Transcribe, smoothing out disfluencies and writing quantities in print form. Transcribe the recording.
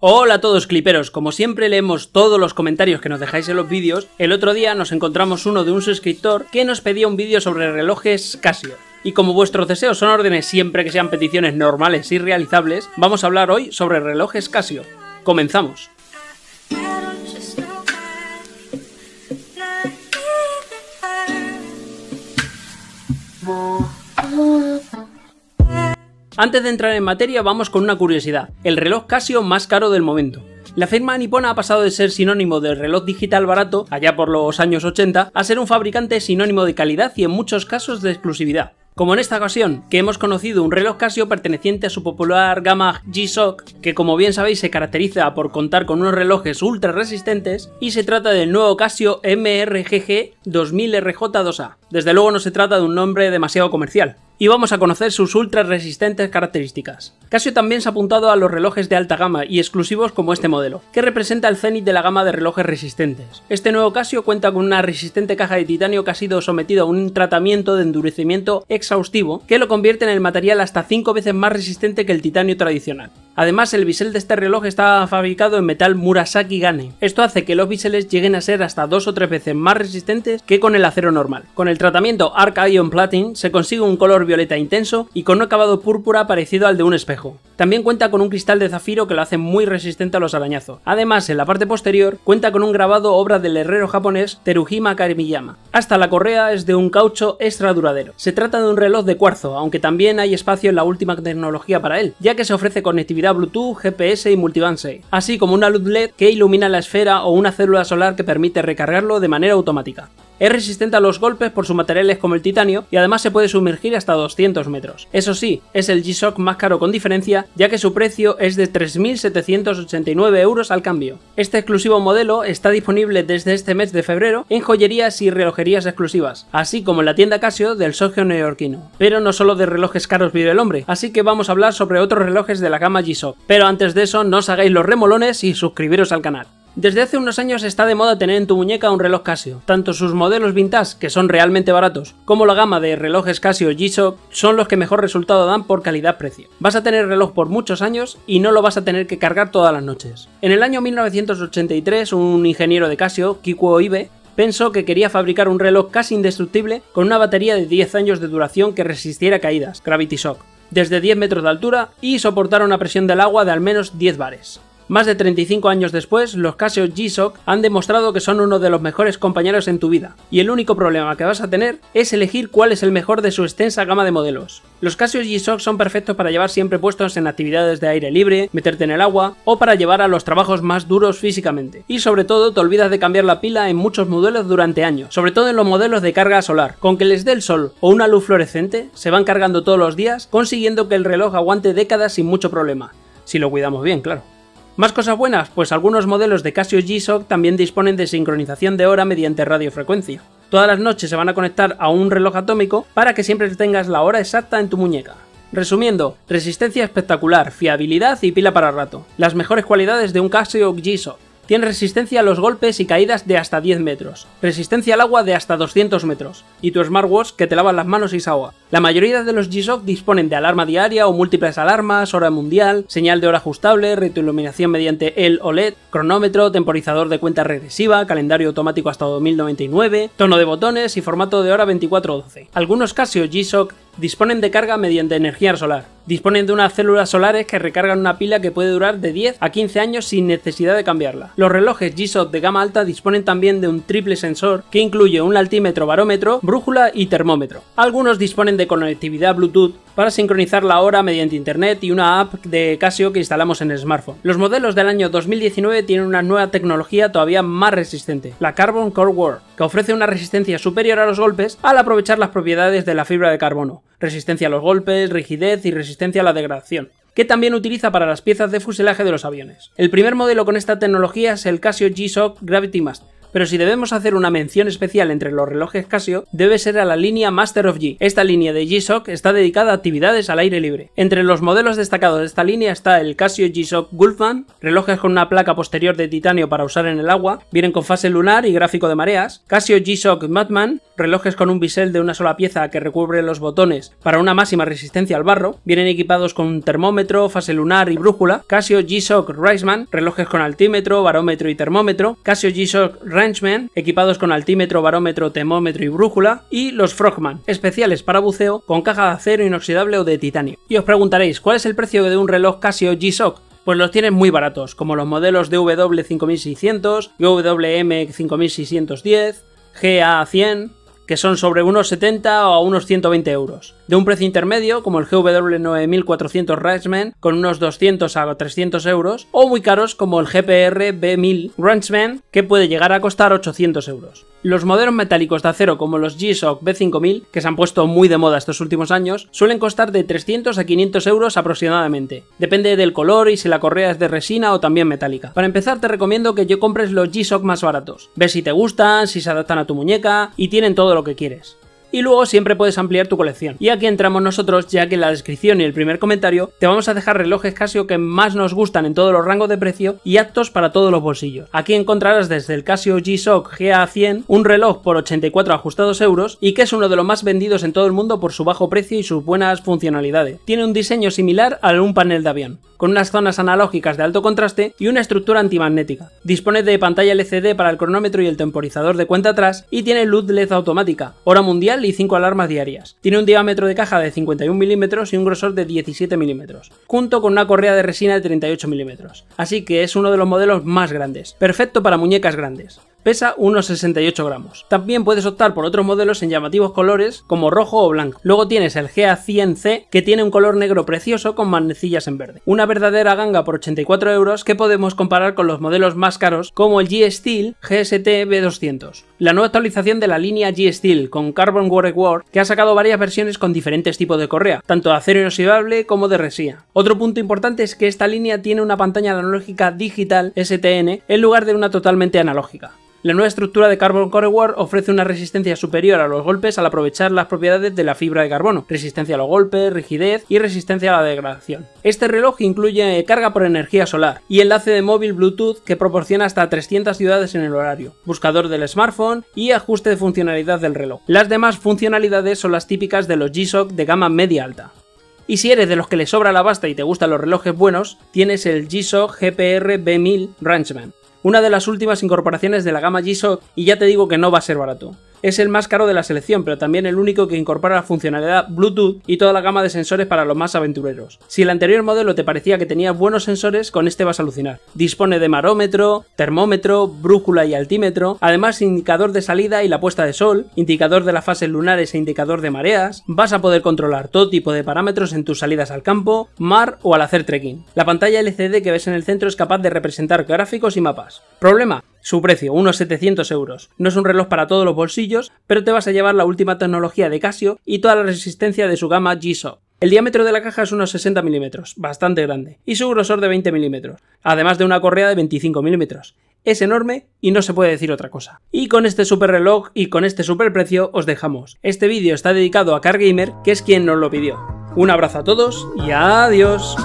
Hola a todos cliperos, como siempre leemos todos los comentarios que nos dejáis en los vídeos. El otro día nos encontramos uno de un suscriptor que nos pedía un vídeo sobre relojes Casio. Y como vuestros deseos son órdenes siempre que sean peticiones normales y realizables, vamos a hablar hoy sobre relojes Casio. ¡Comenzamos! Antes de entrar en materia vamos con una curiosidad, el reloj Casio más caro del momento. La firma nipona ha pasado de ser sinónimo de reloj digital barato, allá por los años 80, a ser un fabricante sinónimo de calidad y en muchos casos de exclusividad. Como en esta ocasión, que hemos conocido un reloj Casio perteneciente a su popular gama G-Shock, que como bien sabéis se caracteriza por contar con unos relojes ultra resistentes, y se trata del nuevo Casio MRGG 2000RJ2A. Desde luego no se trata de un nombre demasiado comercial. Y vamos a conocer sus ultra resistentes características. Casio también se ha apuntado a los relojes de alta gama y exclusivos como este modelo, que representa el cenit de la gama de relojes resistentes. Este nuevo Casio cuenta con una resistente caja de titanio que ha sido sometido a un tratamiento de endurecimiento exhaustivo que lo convierte en el material hasta 5 veces más resistente que el titanio tradicional. Además, el bisel de este reloj está fabricado en metal Murasaki Gane. Esto hace que los biseles lleguen a ser hasta 2 o 3 veces más resistentes que con el acero normal. Con el tratamiento Arc Ion Plating se consigue un color violeta intenso y con un acabado púrpura parecido al de un espejo. También cuenta con un cristal de zafiro que lo hace muy resistente a los arañazos. Además, en la parte posterior cuenta con un grabado obra del herrero japonés Terujima Kamiyama. Hasta la correa es de un caucho extra duradero. Se trata de un reloj de cuarzo, aunque también hay espacio en la última tecnología para él, ya que se ofrece conectividad Bluetooth, GPS y multiband 6, así como una luz LED que ilumina la esfera o una célula solar que permite recargarlo de manera automática. Es resistente a los golpes por sus materiales como el titanio y además se puede sumergir hasta 200 metros. Eso sí, es el G-Shock más caro con diferencia, ya que su precio es de 3.789 euros al cambio. Este exclusivo modelo está disponible desde este mes de febrero en joyerías y relojerías exclusivas, así como en la tienda Casio del socio neoyorquino. Pero no solo de relojes caros vive el hombre, así que vamos a hablar sobre otros relojes de la gama G-Shock. Pero antes de eso, no os hagáis los remolones y suscribiros al canal. Desde hace unos años está de moda tener en tu muñeca un reloj Casio. Tanto sus modelos vintage, que son realmente baratos, como la gama de relojes Casio G-Shock son los que mejor resultado dan por calidad-precio. Vas a tener reloj por muchos años y no lo vas a tener que cargar todas las noches. En el año 1983, un ingeniero de Casio, Kikuo Ibe, pensó que quería fabricar un reloj casi indestructible con una batería de 10 años de duración que resistiera caídas, Gravity Shock, desde 10 metros de altura y soportara una presión del agua de al menos 10 bares. Más de 35 años después, los Casio G-Shock han demostrado que son uno de los mejores compañeros en tu vida, y el único problema que vas a tener es elegir cuál es el mejor de su extensa gama de modelos. Los Casio G-Shock son perfectos para llevar siempre puestos en actividades de aire libre, meterte en el agua, o para llevar a los trabajos más duros físicamente. Y sobre todo, te olvidas de cambiar la pila en muchos modelos durante años, sobre todo en los modelos de carga solar. Con que les dé el sol o una luz fluorescente, se van cargando todos los días, consiguiendo que el reloj aguante décadas sin mucho problema. Si lo cuidamos bien, claro. ¿Más cosas buenas? Pues algunos modelos de Casio G-Shock también disponen de sincronización de hora mediante radiofrecuencia. Todas las noches se van a conectar a un reloj atómico para que siempre tengas la hora exacta en tu muñeca. Resumiendo, resistencia espectacular, fiabilidad y pila para rato. Las mejores cualidades de un Casio G-Shock. Tiene resistencia a los golpes y caídas de hasta 10 metros, resistencia al agua de hasta 200 metros, y tu smartwatch que te lava las manos y se ahoga. La mayoría de los G-Shock disponen de alarma diaria o múltiples alarmas, hora mundial, señal de hora ajustable, retroiluminación mediante el OLED, cronómetro, temporizador de cuenta regresiva, calendario automático hasta 2099, tono de botones y formato de hora 24/12. Algunos Casio G-Shock disponen de carga mediante energía solar. Disponen de unas células solares que recargan una pila que puede durar de 10 a 15 años sin necesidad de cambiarla. Los relojes G-Shock de gama alta disponen también de un triple sensor que incluye un altímetro, barómetro, brújula y termómetro. Algunos disponen de conectividad Bluetooth para sincronizar la hora mediante internet y una app de Casio que instalamos en el smartphone. Los modelos del año 2019 tienen una nueva tecnología todavía más resistente, la Carbon Core Work, que ofrece una resistencia superior a los golpes al aprovechar las propiedades de la fibra de carbono. Resistencia a los golpes, rigidez y resistencia a la degradación, que también utiliza para las piezas de fuselaje de los aviones. El primer modelo con esta tecnología es el Casio G-Shock Gravity Master, pero si debemos hacer una mención especial entre los relojes Casio, debe ser a la línea Master of G. Esta línea de G-Shock está dedicada a actividades al aire libre. Entre los modelos destacados de esta línea está el Casio G-Shock Gulfman, relojes con una placa posterior de titanio para usar en el agua, vienen con fase lunar y gráfico de mareas, Casio G-Shock Madman, relojes con un bisel de una sola pieza que recubre los botones para una máxima resistencia al barro, vienen equipados con un termómetro, fase lunar y brújula, Casio G-Shock Raceman, relojes con altímetro, barómetro y termómetro, Casio G-Shock Rangeman, equipados con altímetro, barómetro, termómetro y brújula, y los Frogman, especiales para buceo con caja de acero inoxidable o de titanio. Y os preguntaréis, ¿cuál es el precio de un reloj Casio G-Shock? Pues los tienen muy baratos, como los modelos DW5600, WM5610, GA100, que son sobre unos 70 o a unos 120 euros. De un precio intermedio, como el GW9400 Rangeman, con unos 200 a 300 euros, o muy caros como el GPR B1000 Rangeman, que puede llegar a costar 800 euros. Los modelos metálicos de acero como los G-Shock B5000, que se han puesto muy de moda estos últimos años, suelen costar de 300 a 500 euros aproximadamente. Depende del color y si la correa es de resina o también metálica. Para empezar te recomiendo que yo compres los G-Shock más baratos. Ve si te gustan, si se adaptan a tu muñeca y tienen todo lo que quieres. Y luego siempre puedes ampliar tu colección. Y aquí entramos nosotros, ya que en la descripción y el primer comentario te vamos a dejar relojes Casio que más nos gustan en todos los rangos de precio y aptos para todos los bolsillos. Aquí encontrarás desde el Casio G-Shock GA100, un reloj por 84 ajustados euros y que es uno de los más vendidos en todo el mundo por su bajo precio y sus buenas funcionalidades. Tiene un diseño similar a un panel de avión, con unas zonas analógicas de alto contraste y una estructura antimagnética. Dispone de pantalla LCD para el cronómetro y el temporizador de cuenta atrás y tiene luz LED automática, hora mundial y 5 alarmas diarias. Tiene un diámetro de caja de 51 milímetros y un grosor de 17 milímetros, junto con una correa de resina de 38 milímetros. Así que es uno de los modelos más grandes, perfecto para muñecas grandes. Pesa unos 68 gramos. También puedes optar por otros modelos en llamativos colores como rojo o blanco. Luego tienes el GA100C que tiene un color negro precioso con manecillas en verde. Una verdadera ganga por 84 euros que podemos comparar con los modelos más caros como el G-Steel GST B200. La nueva actualización de la línea G-Steel con Carbon Work que ha sacado varias versiones con diferentes tipos de correa, tanto de acero inoxidable como de resina. Otro punto importante es que esta línea tiene una pantalla analógica digital STN en lugar de una totalmente analógica. La nueva estructura de Carbon Core Wire ofrece una resistencia superior a los golpes al aprovechar las propiedades de la fibra de carbono, resistencia a los golpes, rigidez y resistencia a la degradación. Este reloj incluye carga por energía solar y enlace de móvil Bluetooth que proporciona hasta 300 ciudades en el horario, buscador del smartphone y ajuste de funcionalidad del reloj. Las demás funcionalidades son las típicas de los G-Shock de gama media-alta. Y si eres de los que le sobra la pasta y te gustan los relojes buenos, tienes el G-Shock GPR B1000 Rangeman. Una de las últimas incorporaciones de la gama G-Shock y ya te digo que no va a ser barato. Es el más caro de la selección, pero también el único que incorpora la funcionalidad Bluetooth y toda la gama de sensores para los más aventureros. Si el anterior modelo te parecía que tenía buenos sensores, con este vas a alucinar. Dispone de barómetro, termómetro, brújula y altímetro, además indicador de salida y la puesta de sol, indicador de las fases lunares e indicador de mareas. Vas a poder controlar todo tipo de parámetros en tus salidas al campo, mar o al hacer trekking. La pantalla LCD que ves en el centro es capaz de representar gráficos y mapas. ¿Problema? Su precio, unos 700 euros. No es un reloj para todos los bolsillos, pero te vas a llevar la última tecnología de Casio y toda la resistencia de su gama G-Shock. El diámetro de la caja es unos 60 milímetros, bastante grande, y su grosor de 20 milímetros, además de una correa de 25 milímetros. Es enorme y no se puede decir otra cosa. Y con este super reloj y con este super precio os dejamos. Este vídeo está dedicado a Car Gamer, que es quien nos lo pidió. Un abrazo a todos y adiós.